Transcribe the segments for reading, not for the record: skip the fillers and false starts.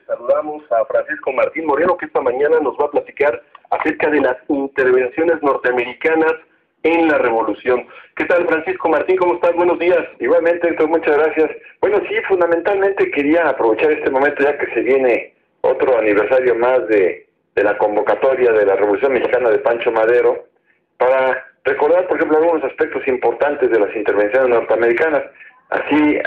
Saludamos a Francisco Martín Moreno, que esta mañana nos va a platicar acerca de las intervenciones norteamericanas en la revolución. ¿Qué tal, Francisco Martín? ¿Cómo estás? Buenos días. Igualmente, Héctor, muchas gracias. Bueno, sí, fundamentalmente quería aprovechar este momento, ya que se viene otro aniversario más de la convocatoria de la Revolución Mexicana de Pancho Madero, para recordar, por ejemplo, algunos aspectos importantes de las intervenciones norteamericanas. Así,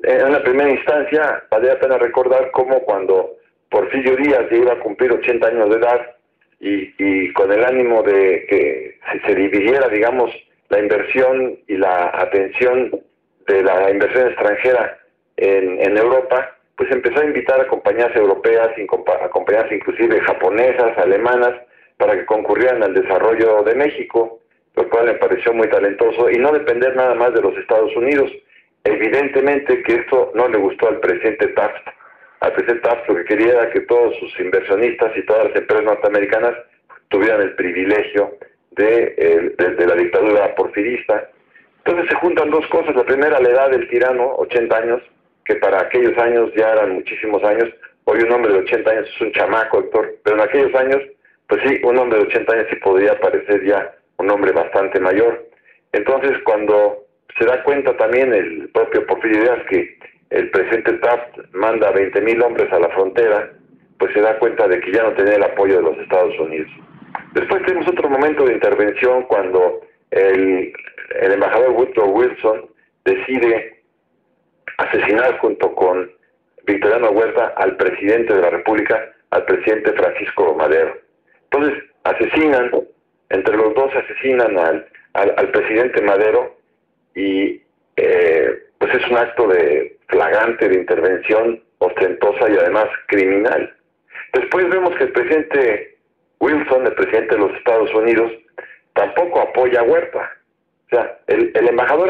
en una primera instancia, vale la pena recordar cómo cuando Porfirio Díaz ya iba a cumplir 80 años de edad, y con el ánimo de que se dividiera, digamos, la inversión y la atención de la inversión extranjera en Europa, pues empezó a invitar a compañías europeas, a compañías inclusive japonesas, alemanas, para que concurrieran al desarrollo de México, lo cual me pareció muy talentoso, y no depender nada más de los Estados Unidos. Evidentemente que esto no le gustó al presidente Taft. Al presidente Taft lo que quería era que todos sus inversionistas y todas las empresas norteamericanas tuvieran el privilegio de la dictadura porfirista. Entonces se juntan dos cosas. La primera, la edad del tirano, 80 años, que para aquellos años ya eran muchísimos años. Hoy un hombre de 80 años es un chamaco, Héctor, pero en aquellos años, pues sí, un hombre de 80 años sí podría parecer ya un hombre bastante mayor. Entonces, cuando se da cuenta también el propio Porfirio Díaz que el presidente Taft manda 20,000 hombres a la frontera, pues se da cuenta de que ya no tenía el apoyo de los Estados Unidos. Después tenemos otro momento de intervención cuando el embajador Woodrow Wilson decide asesinar junto con Victoriano Huerta al presidente de la República, al presidente Francisco Madero. Entonces asesinan, entre los dos asesinan al presidente Madero, y pues es un acto flagrante de intervención ostentosa y además criminal. Después vemos que el presidente Wilson, el presidente de los Estados Unidos, tampoco apoya a Huerta. O sea, el embajador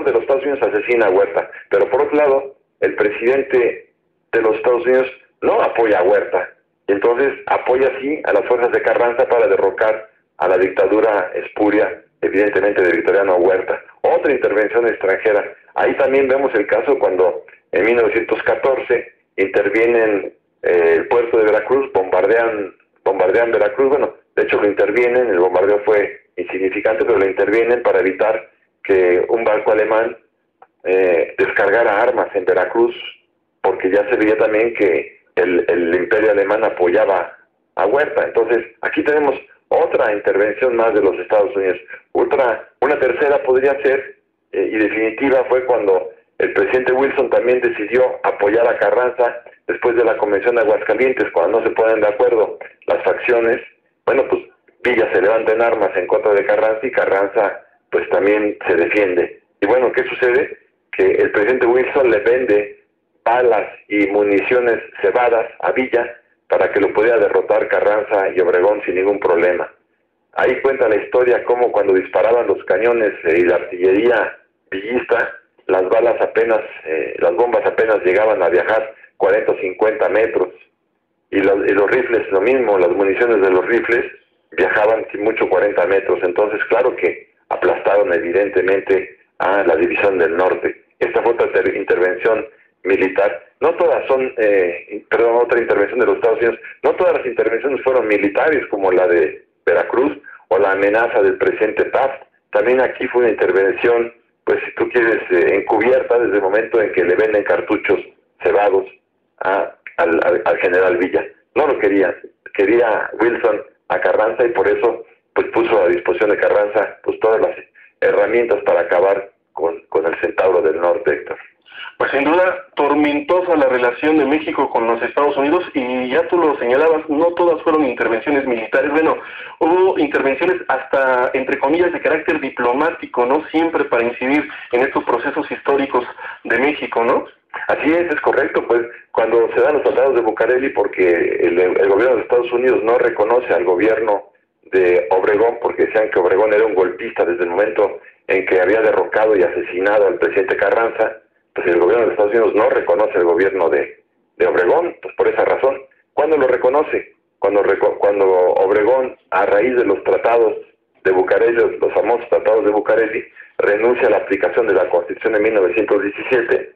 de los Estados Unidos asesina a Huerta, pero por otro lado, el presidente de los Estados Unidos no apoya a Huerta, y entonces apoya sí a las fuerzas de Carranza para derrocar a la dictadura espuria, evidentemente de Victoriano Huerta. Otra intervención extranjera. Ahí también vemos el caso cuando en 1914 intervienen el puerto de Veracruz, bombardean Veracruz. Bueno, de hecho lo intervienen, el bombardeo fue insignificante, pero lo intervienen para evitar que un barco alemán descargara armas en Veracruz, porque ya se veía también que el imperio alemán apoyaba a Huerta. Entonces, aquí tenemos otra intervención más de los Estados Unidos. Una tercera podría ser, y definitiva, fue cuando el presidente Wilson también decidió apoyar a Carranza después de la Convención de Aguascalientes, cuando no se ponen de acuerdo las facciones. Bueno, pues Villa se levanta en armas en contra de Carranza, y Carranza pues también se defiende. Y bueno, ¿qué sucede? Que el presidente Wilson le vende balas y municiones cebadas a Villa para que lo pudiera derrotar Carranza y Obregón sin ningún problema. Ahí cuenta la historia cómo cuando disparaban los cañones y la artillería villista, las bombas apenas llegaban a viajar 40 o 50 metros, y los rifles lo mismo, las municiones de los rifles viajaban sin mucho 40 metros. Entonces, claro que aplastaron evidentemente a la División del Norte. Esta fue otra intervención militar. No todas son, otra intervención de los Estados Unidos. No todas las intervenciones fueron militares, como la de Veracruz o la amenaza del presidente Taft. También aquí fue una intervención, pues si tú quieres, encubierta, desde el momento en que le venden cartuchos cebados al general Villa. No lo quería Wilson a Carranza, y por eso pues puso a disposición de Carranza pues todas las herramientas para acabar con el Centauro del Norte, Héctor. Pues sin duda, tormentosa la relación de México con los Estados Unidos, y ya tú lo señalabas, no todas fueron intervenciones militares. Bueno, hubo intervenciones hasta, entre comillas, de carácter diplomático, ¿no? Siempre para incidir en estos procesos históricos de México, ¿no? Así es correcto. Pues cuando se dan los tratados de Bucareli, porque el gobierno de Estados Unidos no reconoce al gobierno de Obregón, porque decían que Obregón era un golpista desde el momento en que había derrocado y asesinado al presidente Carranza. Pues el gobierno de Estados Unidos no reconoce el gobierno de Obregón, pues por esa razón. ¿Cuándo lo reconoce? Cuando Obregón, a raíz de los tratados de Bucareli, los famosos tratados de Bucareli, renuncia a la aplicación de la Constitución de 1917,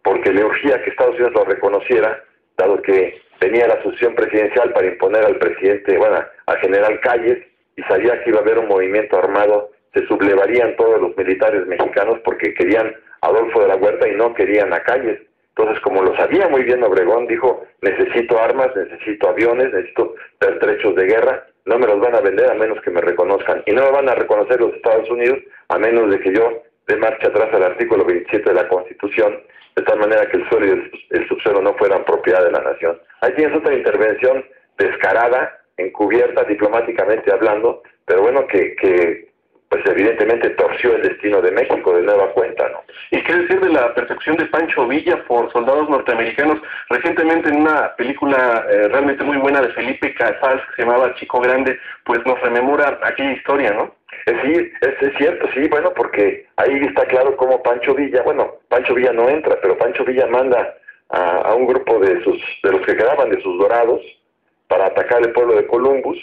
porque le urgía que Estados Unidos lo reconociera, dado que tenía la sucesión presidencial para imponer al presidente, bueno, al general Calles, y sabía que iba a haber un movimiento armado, se sublevarían todos los militares mexicanos porque querían a Adolfo de la Huerta y no querían a Calles. Entonces, como lo sabía muy bien Obregón, dijo, necesito armas, necesito aviones, necesito pertrechos de guerra, no me los van a vender a menos que me reconozcan, y no me van a reconocer los Estados Unidos a menos de que yo dé marcha atrás al artículo 27 de la Constitución, de tal manera que el suelo y el subsuelo no fueran propiedad de la nación. Ahí tienes otra intervención descarada, encubierta diplomáticamente hablando, pero bueno, que pues evidentemente torció el destino de México de nueva cuenta, ¿no? ¿Y qué decir de la persecución de Pancho Villa por soldados norteamericanos? Recientemente en una película realmente muy buena de Felipe Casals, que se llamaba Chico Grande, pues nos rememora aquella historia, ¿no? Sí, es cierto, sí, bueno, porque ahí está claro cómo Pancho Villa no entra, pero Pancho Villa manda a un grupo de los que quedaban de sus dorados para atacar el pueblo de Columbus,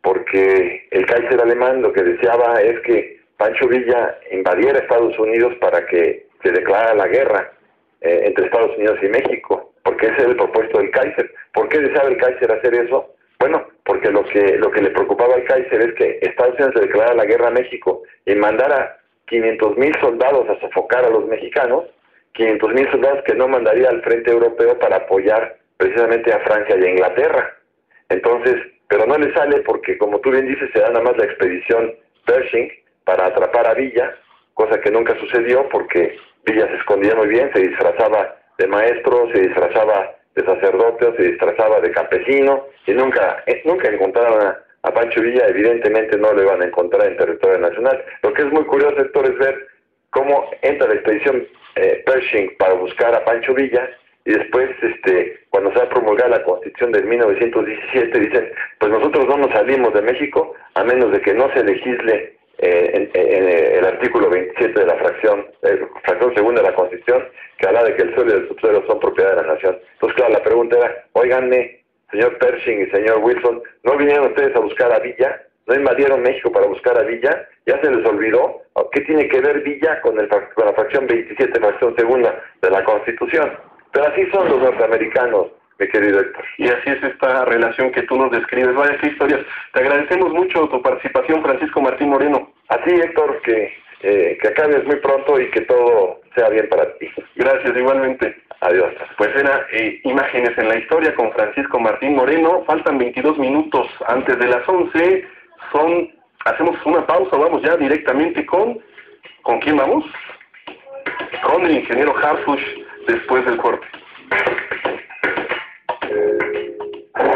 porque el Kaiser alemán lo que deseaba es que Pancho Villa invadiera Estados Unidos para que se declarara la guerra entre Estados Unidos y México, porque ese era el propuesto del Kaiser. ¿Por qué deseaba el Kaiser hacer eso? Bueno, porque lo que le preocupaba al Kaiser es que Estados Unidos se declarara la guerra a México y mandara 500,000 soldados a sofocar a los mexicanos, 500,000 soldados que no mandaría al frente europeo para apoyar precisamente a Francia y a Inglaterra. Entonces, pero no le sale porque, como tú bien dices, se da nada más la expedición Pershing para atrapar a Villa, cosa que nunca sucedió porque Villa se escondía muy bien, se disfrazaba de maestro, se disfrazaba de sacerdote, se disfrazaba de campesino, y nunca encontraron a Pancho Villa. Evidentemente no lo iban a encontrar en territorio nacional. Lo que es muy curioso, Héctor, es ver cómo entra la expedición Pershing para buscar a Pancho Villa, y después, cuando se va a promulgar la Constitución de 1917, dicen, pues nosotros no nos salimos de México a menos de que no se legisle en el artículo 27 de la fracción segunda de la Constitución, que habla de que el suelo y el subsuelo son propiedad de la nación. Entonces, claro, la pregunta era, óiganme, señor Pershing y señor Wilson, ¿no vinieron ustedes a buscar a Villa? ¿No invadieron México para buscar a Villa? ¿Ya se les olvidó? ¿Qué tiene que ver Villa con la fracción 27, fracción segunda de la Constitución? Pero así son los norteamericanos, mi querido Héctor. Y así es esta relación que tú nos describes. Vaya, qué historias. Te agradecemos mucho tu participación, Francisco Martín Moreno. Así, Héctor, que acabes muy pronto y que todo sea bien para ti. Gracias, igualmente. Adiós. Pues era Imágenes en la Historia con Francisco Martín Moreno. Faltan 22 minutos antes de las 11. Hacemos una pausa, vamos ya directamente ¿con quién vamos? Con el ingeniero Harfush, después del corte.